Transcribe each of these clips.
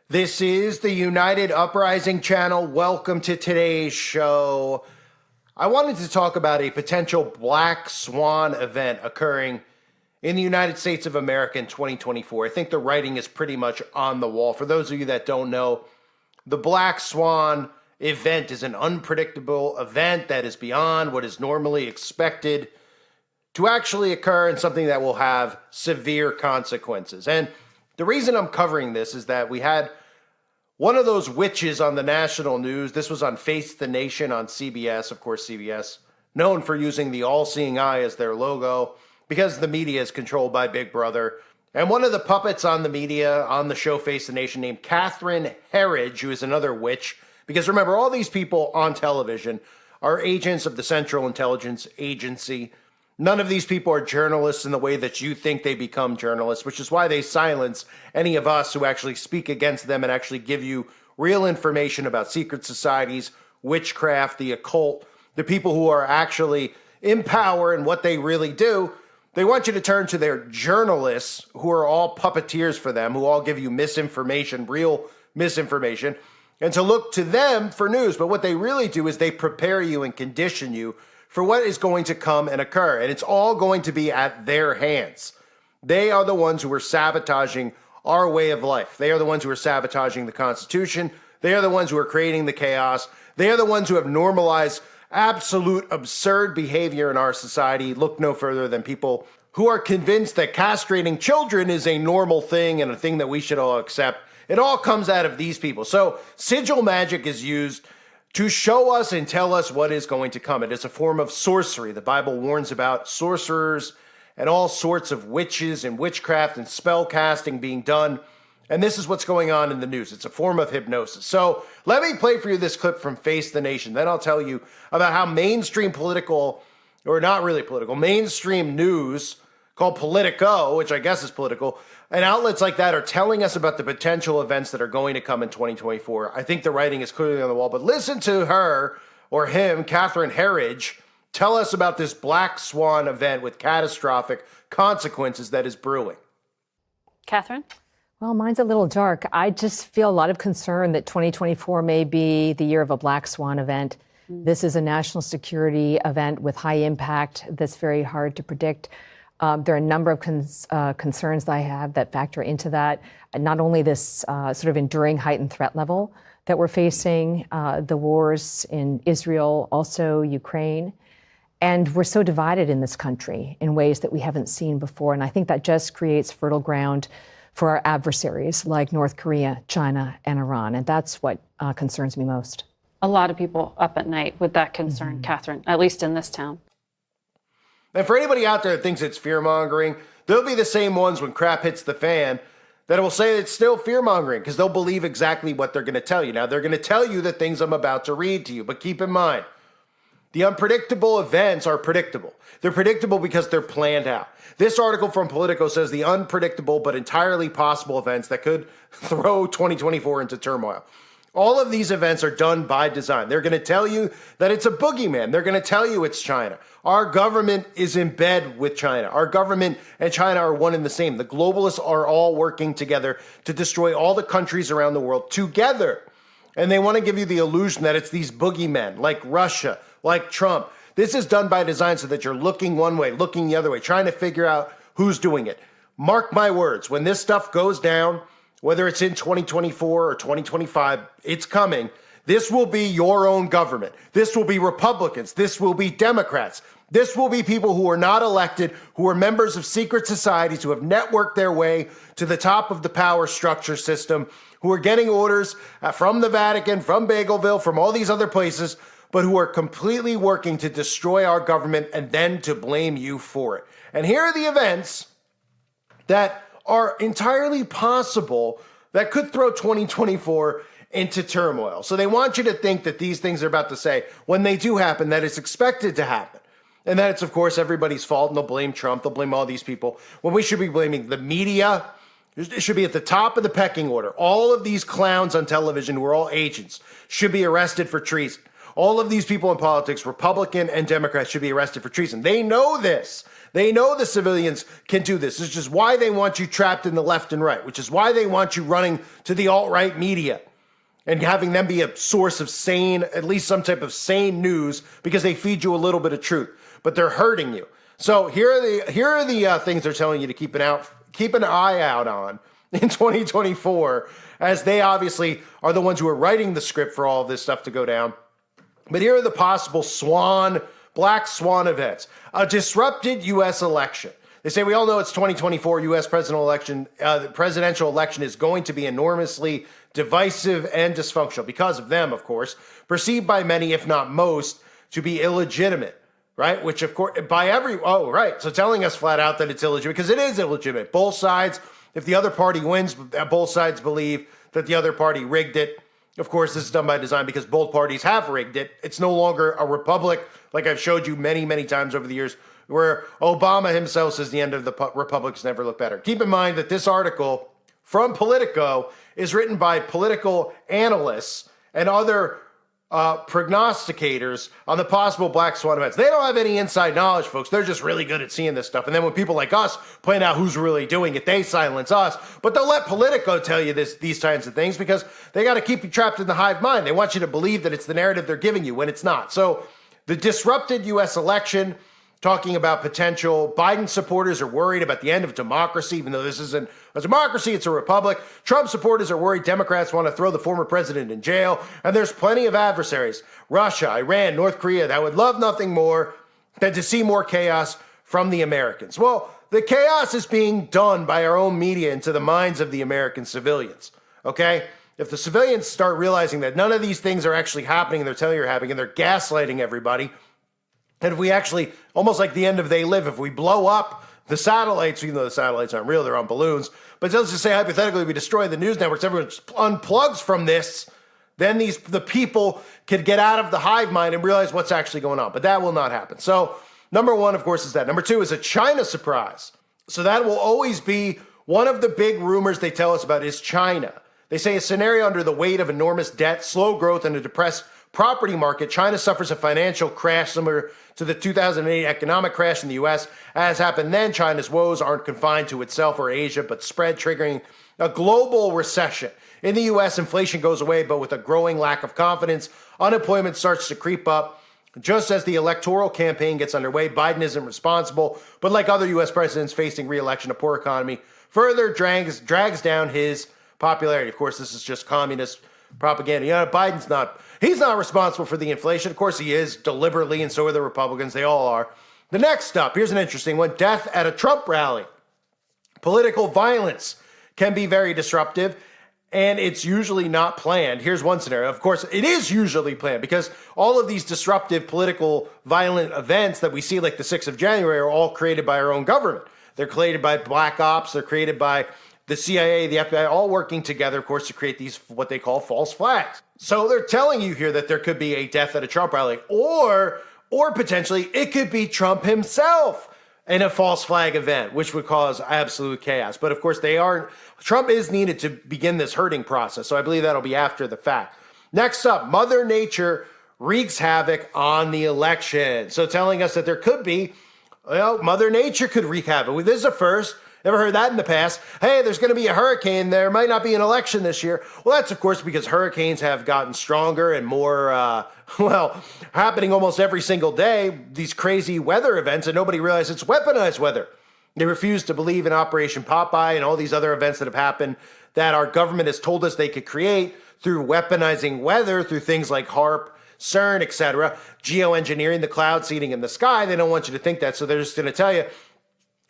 This is the United Uprising channel. Welcome to today's show. I wanted to talk about a potential Black Swan event occurring in the United States of America in 2024. I think the writing is pretty much on the wall. For those of you that don't know, the Black Swan event is an unpredictable event that is beyond what is normally expected to actually occur, and something that will have severe consequences. And the reason I'm covering this is that we had one of those witches on the national news. This was on Face the Nation on CBS. Of course, CBS, known for using the all-seeing eye as their logo because the media is controlled by Big Brother. And one of the puppets on the media on the show Face the Nation, named Catherine Herridge, who is another witch, because remember, all these people on television are agents of the Central Intelligence Agency. None of these people are journalists in the way that you think they become journalists, which is why they silence any of us who actually speak against them and actually give you real information about secret societies, witchcraft, the occult, the people who are actually in power and what they really do. They want you to turn to their journalists, who are all puppeteers for them, who all give you misinformation, real misinformation, and to look to them for news. But what they really do is they prepare you and condition you for what is going to come and occur. And it's all going to be at their hands. They are the ones who are sabotaging our way of life. They are the ones who are sabotaging the Constitution. They are the ones who are creating the chaos. They are the ones who have normalized absolute absurd behavior in our society. Look no further than people who are convinced that castrating children is a normal thing and a thing that we should all accept. It all comes out of these people. So sigil magic is used to show us and tell us what is going to come. It is a form of sorcery. The Bible warns about sorcerers and all sorts of witches and witchcraft and spell casting being done. And this is what's going on in the news. It's a form of hypnosis. So let me play for you this clip from Face the Nation. Then I'll tell you about how mainstream political, or not really political, mainstream news called Politico, which I guess is political, and outlets like that are telling us about the potential events that are going to come in 2024. I think the writing is clearly on the wall, but listen to her, or him, Catherine Herridge, tell us about this Black Swan event with catastrophic consequences that is brewing. Catherine? Well, mine's a little dark. I just feel a lot of concern that 2024 may be the year of a Black Swan event. This is a national security event with high impact that's very hard to predict. There are a number of concerns that I have that factor into that. Not only this sort of enduring heightened threat level that we're facing, the wars in Israel, also Ukraine. And we're so divided in this country in ways that we haven't seen before. And I think that just creates fertile ground for our adversaries like North Korea, China, and Iran. And that's what concerns me most. A lot of people up at night with that concern, Catherine, at least in this town. And for anybody out there that thinks it's fear-mongering, they'll be the same ones when crap hits the fan that will say it's still fear-mongering, because they'll believe exactly what they're going to tell you. Now, they're going to tell you the things I'm about to read to you, but keep in mind, the unpredictable events are predictable. They're predictable because they're planned out. This article from Politico says the unpredictable but entirely possible events that could throw 2024 into turmoil. All of these events are done by design. They're going to tell you that it's a boogeyman. They're going to tell you it's China. Our government is in bed with China. Our government and China are one and the same. The globalists are all working together to destroy all the countries around the world together. And they want to give you the illusion that it's these boogeymen like Russia, like Trump. This is done by design so that you're looking one way, looking the other way, trying to figure out who's doing it. Mark my words, when this stuff goes down, whether it's in 2024 or 2025, it's coming. This will be your own government. This will be Republicans. This will be Democrats. This will be people who are not elected, who are members of secret societies, who have networked their way to the top of the power structure system, who are getting orders from the Vatican, from Bagelville, from all these other places, but who are completely working to destroy our government and then to blame you for it. And here are the events that are entirely possible that could throw 2024 into turmoil. So they want you to think that these things are about to say, when they do happen, that it's expected to happen. And that it's, of course, everybody's fault, and they'll blame Trump, they'll blame all these people, when we should be blaming the media. It should be at the top of the pecking order. All of these clowns on television who are all agents should be arrested for treason. All of these people in politics, Republican and Democrats, should be arrested for treason. They know this. They know the civilians can do this. This is just why they want you trapped in the left and right, which is why they want you running to the alt-right media and having them be a source of sane, at least some type of sane news, because they feed you a little bit of truth. But they're hurting you. So here are the things they're telling you to keep an eye out on in 2024, as they obviously are the ones who are writing the script for all of this stuff to go down. But here are the possible black swan events. A disrupted U.S. election. They say we all know it's 2024 U.S. presidential election. The presidential election is going to be enormously divisive and dysfunctional because of them, of course, perceived by many, if not most, to be illegitimate, right? Which, of course, so telling us flat out that it's illegitimate, because it is illegitimate. Both sides, if the other party wins, both sides believe that the other party rigged it. Of course, this is done by design because both parties have rigged it. It's no longer a republic, like I've showed you many, many times over the years, where Obama himself says the end of the republics never look better. Keep in mind that this article from Politico is written by political analysts and other prognosticators on the possible black swan events. They don't have any inside knowledge, folks. They're just really good at seeing this stuff. And then when people like us point out who's really doing it, they silence us. But they'll let Politico tell you these kinds of things because they got to keep you trapped in the hive mind. They want you to believe that it's the narrative they're giving you when it's not. So the disrupted U.S. election, talking about potential Biden supporters are worried about the end of democracy, even though this isn't a democracy, it's a republic. Trump supporters are worried Democrats want to throw the former president in jail. And there's plenty of adversaries, Russia, Iran, North Korea, that would love nothing more than to see more chaos from the Americans. Well, the chaos is being done by our own media into the minds of the American civilians, okay? If the civilians start realizing that none of these things are actually happening and they're telling you they're happening and they're gaslighting everybody, and if we actually, almost like the end of They Live, if we blow up the satellites, even though the satellites aren't real, they're on balloons, but let's just say hypothetically we destroy the news networks, everyone just unplugs from this, then the people could get out of the hive mind and realize what's actually going on. But that will not happen. So number one, of course, is that. Number two is a China surprise. So that will always be one of the big rumors they tell us about is China. They say a scenario under the weight of enormous debt, slow growth, and a depressed property market, China suffers a financial crash similar to the 2008 economic crash in the U.S. As happened then, China's woes aren't confined to itself or Asia, but spread, triggering a global recession. In the U.S., inflation goes away, but with a growing lack of confidence, unemployment starts to creep up. Just as the electoral campaign gets underway, Biden isn't responsible, but like other U.S. presidents facing re-election, a poor economy further drags down his popularity. Of course, this is just communist propaganda. You know, he's not responsible for the inflation. Of course he is, deliberately, and so are the Republicans. They all are. The next up, here's an interesting one. Death at a Trump rally. Political violence can be very disruptive, and it's usually not planned. Here's one scenario. Of course, it is usually planned because all of these disruptive political violent events that we see, like the 6th of January, are all created by our own government. They're created by black ops. They're created by the CIA, the FBI, all working together, of course, to create these, what they call false flags. So they're telling you here that there could be a death at a Trump rally, or potentially it could be Trump himself in a false flag event, which would cause absolute chaos. But of course, Trump is needed to begin this herding process. So I believe that'll be after the fact. Next up, Mother Nature wreaks havoc on the election. So telling us that there could be, Mother Nature could wreak havoc. This is a first. Never heard that in the past. Hey, there's going to be a hurricane. There might not be an election this year. Well, that's, of course, because hurricanes have gotten stronger and more, happening almost every single day. These crazy weather events, and nobody realizes it's weaponized weather. They refuse to believe in Operation Popeye and all these other events that have happened that our government has told us they could create through weaponizing weather, through things like HAARP, CERN, etc., geoengineering the cloud seeding in the sky. They don't want you to think that, so they're just going to tell you,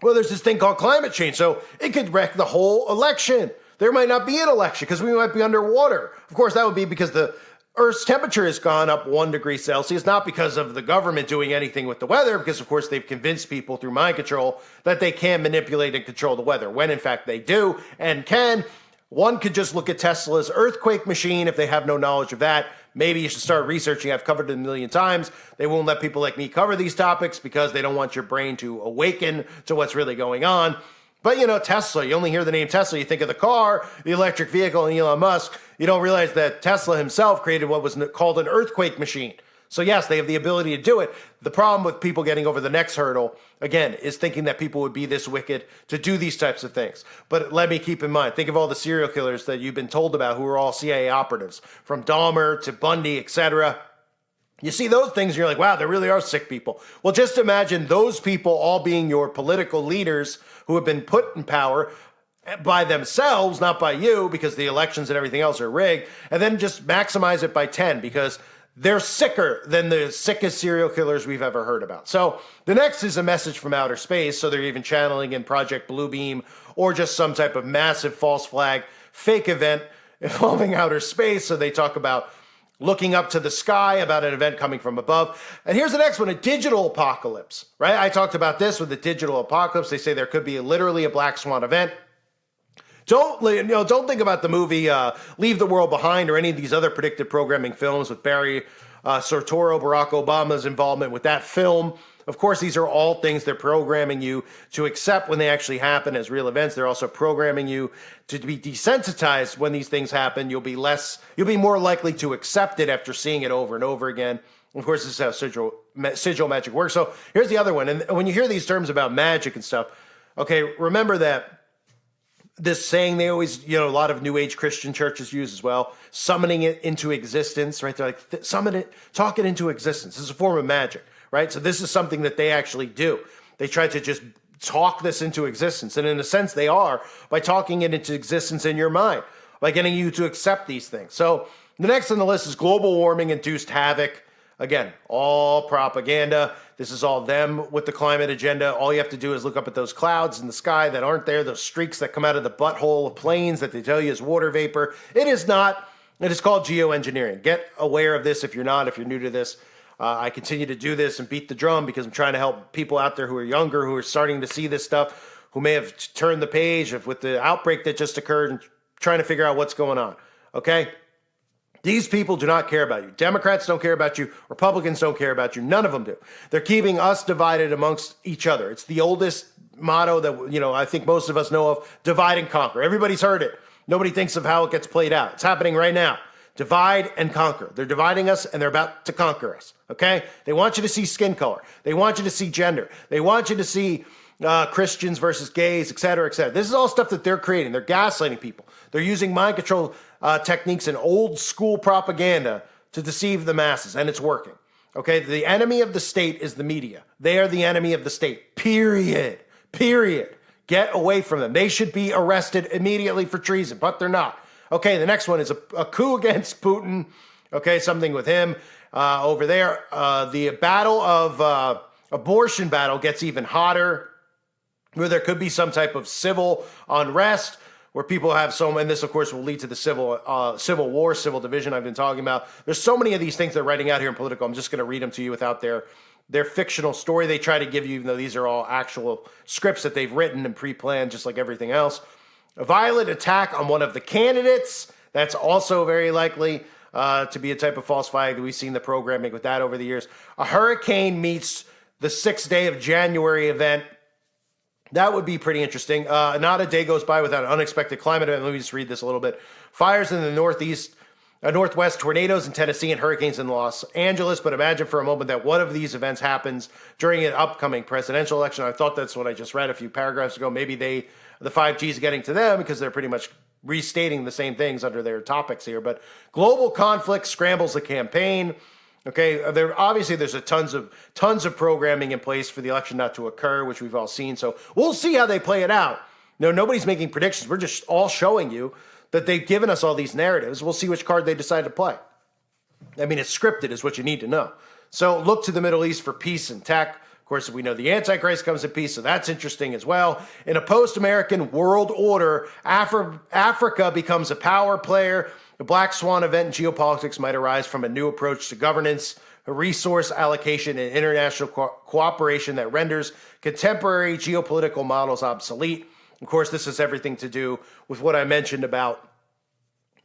well, there's this thing called climate change, so it could wreck the whole election. There might not be an election because we might be underwater. Of course, that would be because the Earth's temperature has gone up 1 degree Celsius, not because of the government doing anything with the weather, because, of course, they've convinced people through mind control that they can manipulate and control the weather, when, in fact, they do and can. One could just look at Tesla's earthquake machine if they have no knowledge of that. Maybe you should start researching. I've covered it a million times. They won't let people like me cover these topics because they don't want your brain to awaken to what's really going on. But, Tesla, you only hear the name Tesla, you think of the car, the electric vehicle, and Elon Musk. You don't realize that Tesla himself created what was called an earthquake machine. So yes, they have the ability to do it. The problem with people getting over the next hurdle, again, is thinking that people would be this wicked to do these types of things. But let me keep in mind, think of all the serial killers that you've been told about who are all CIA operatives, from Dahmer to Bundy, etc. You see those things and you're like, wow, there really are sick people. Well, just imagine those people all being your political leaders who have been put in power by themselves, not by you, because the elections and everything else are rigged, and then just maximize it by 10 because they're sicker than the sickest serial killers we've ever heard about. So the next is a message from outer space. So they're even channeling in Project Bluebeam or just some type of massive false flag fake event involving outer space. So they talk about looking up to the sky, about an event coming from above. And here's the next one, a digital apocalypse, right? I talked about this with the digital apocalypse. They say there could be literally a black swan event. Don't think about the movie Leave the World Behind or any of these other predictive programming films with Barry Sortoro, Barack Obama's involvement with that film. Of course, these are all things they're programming you to accept when they actually happen as real events. They're also programming you to be desensitized when these things happen. You'll be more likely to accept it after seeing it over and over again. Of course, this is how sigil magic works. So here's the other one. And when you hear these terms about magic and stuff, okay, remember that this saying they always, a lot of New Age Christian churches use as well, summoning it into existence, right? They're like, summon it, talk it into existence. This is a form of magic, right? So this is something that they actually do. They try to just talk this into existence. And in a sense, they are by talking it into existence in your mind, by getting you to accept these things. So the next on the list is global warming induced havoc. Again, all propaganda. This is all them with the climate agenda. All you have to do is look up at those clouds in the sky that aren't there, those streaks that come out of the butthole of planes that they tell you is water vapor. It is not. It is called geoengineering. Get aware of this if you're not, if you're new to this. I continue to do this and beat the drum because I'm trying to help people out there who are younger, who are starting to see this stuff, who may have turned the page with the outbreak that just occurred and trying to figure out what's going on. Okay? These people do not care about you. Democrats don't care about you. Republicans don't care about you. None of them do. They're keeping us divided amongst each other. It's the oldest motto that, I think most of us know of, divide and conquer. Everybody's heard it. Nobody thinks of how it gets played out. It's happening right now. Divide and conquer. They're dividing us and they're about to conquer us. Okay? They want you to see skin color. They want you to see gender. They want you to see Christians versus gays, et cetera, et cetera. This is all stuff that they're creating. They're gaslighting people. They're using mind control techniques and old school propaganda to deceive the masses, and it's working. Okay, the enemy of the state is the media. They are the enemy of the state, period. Get away from them. They should be arrested immediately for treason, but they're not. Okay, the next one is a coup against Putin. Okay, something with him over there. The battle of abortion battle gets even hotter, where there could be some type of civil unrest, where people have and this, of course, will lead to the civil war, civil division I've been talking about. There's so many of these things they're writing out here in Politico. I'm just going to read them to you without their fictional story they try to give you, even though these are all actual scripts that they've written and pre-planned, just like everything else. A violent attack on one of the candidates. That's also very likely to be a type of false flag that we've seen the programming with that over the years. A hurricane meets the 6th day of January event. That would be pretty interesting. Not a day goes by without an unexpected climate event. Let me just read this a little bit. Fires in the northwest, tornadoes in Tennessee, and hurricanes in Los Angeles. But imagine for a moment that one of these events happens during an upcoming presidential election. I thought that's what I just read a few paragraphs ago. Maybe the 5G is getting to them because they're pretty much restating the same things under their topics here. But global conflict scrambles the campaign. Okay, there's tons of programming in place for the election not to occur, which we've all seen. So we'll see how they play it out. No, nobody's making predictions. We're just all showing you that they've given us all these narratives. We'll see which card they decide to play. I mean, it's scripted is what you need to know. So look to the Middle East for peace and tech. Of course, we know the Antichrist comes in peace, so that's interesting as well. In a post-American world order, Africa becomes a power player. The Black Swan event in geopolitics might arise from a new approach to governance, a resource allocation, and international cooperation that renders contemporary geopolitical models obsolete. Of course, this has everything to do with what I mentioned about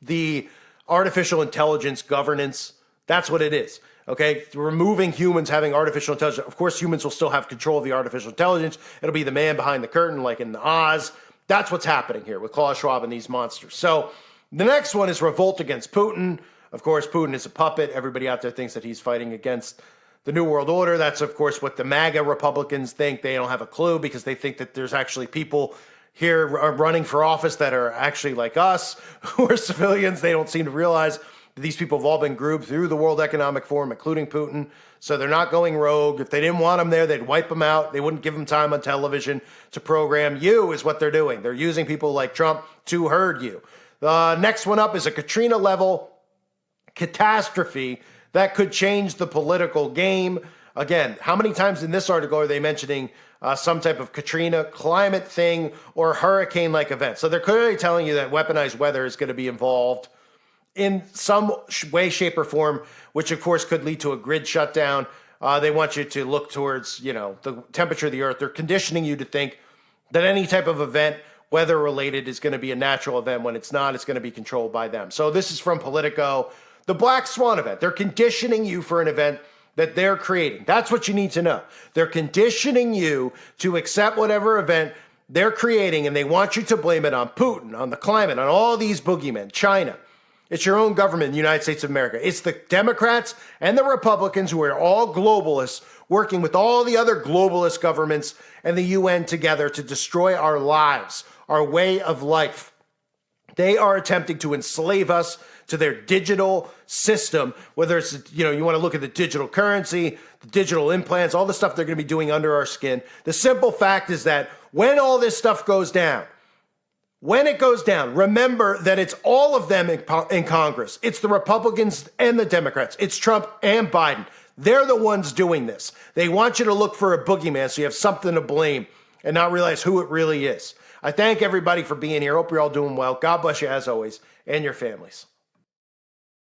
the artificial intelligence governance. That's what it is. Okay, removing humans having artificial intelligence. Of course, humans will still have control of the artificial intelligence. It'll be the man behind the curtain, like in Oz. That's what's happening here with Klaus Schwab and these monsters. So the next one is revolt against Putin. Of course, Putin is a puppet. Everybody out there thinks that he's fighting against the New World Order. That's, of course, what the MAGA Republicans think. They don't have a clue because they think that there's actually people here running for office that are actually like us, who are civilians. They don't seem to realize that these people have all been grouped through the World Economic Forum, including Putin. So they're not going rogue. If they didn't want them there, they'd wipe them out. They wouldn't give them time on television to program you, is what they're doing. They're using people like Trump to herd you. The next one up is a Katrina-level catastrophe that could change the political game. Again, how many times in this article are they mentioning some type of Katrina climate thing or hurricane-like event? So they're clearly telling you that weaponized weather is going to be involved in some way, shape, or form, which of course could lead to a grid shutdown. They want you to look towards, the temperature of the earth. They're conditioning you to think that any type of event, weather-related, is going to be a natural event. When it's not, it's going to be controlled by them. So this is from Politico. The Black Swan event. They're conditioning you for an event that they're creating. That's what you need to know. They're conditioning you to accept whatever event they're creating, and they want you to blame it on Putin, on the climate, on all these boogeymen, China. It's your own government in the United States of America. It's the Democrats and the Republicans, who are all globalists, working with all the other globalist governments and the UN together to destroy our lives, our way of life. They are attempting to enslave us to their digital system, whether it's, you want to look at the digital currency, the digital implants, all the stuff they're going to be doing under our skin. The simple fact is that when all this stuff goes down, remember that it's all of them in Congress. It's the Republicans and the Democrats. It's Trump and Biden. They're the ones doing this. They want you to look for a boogeyman so you have something to blame and not realize who it really is. I thank everybody for being here. Hope you're all doing well. God bless you as always, and your families.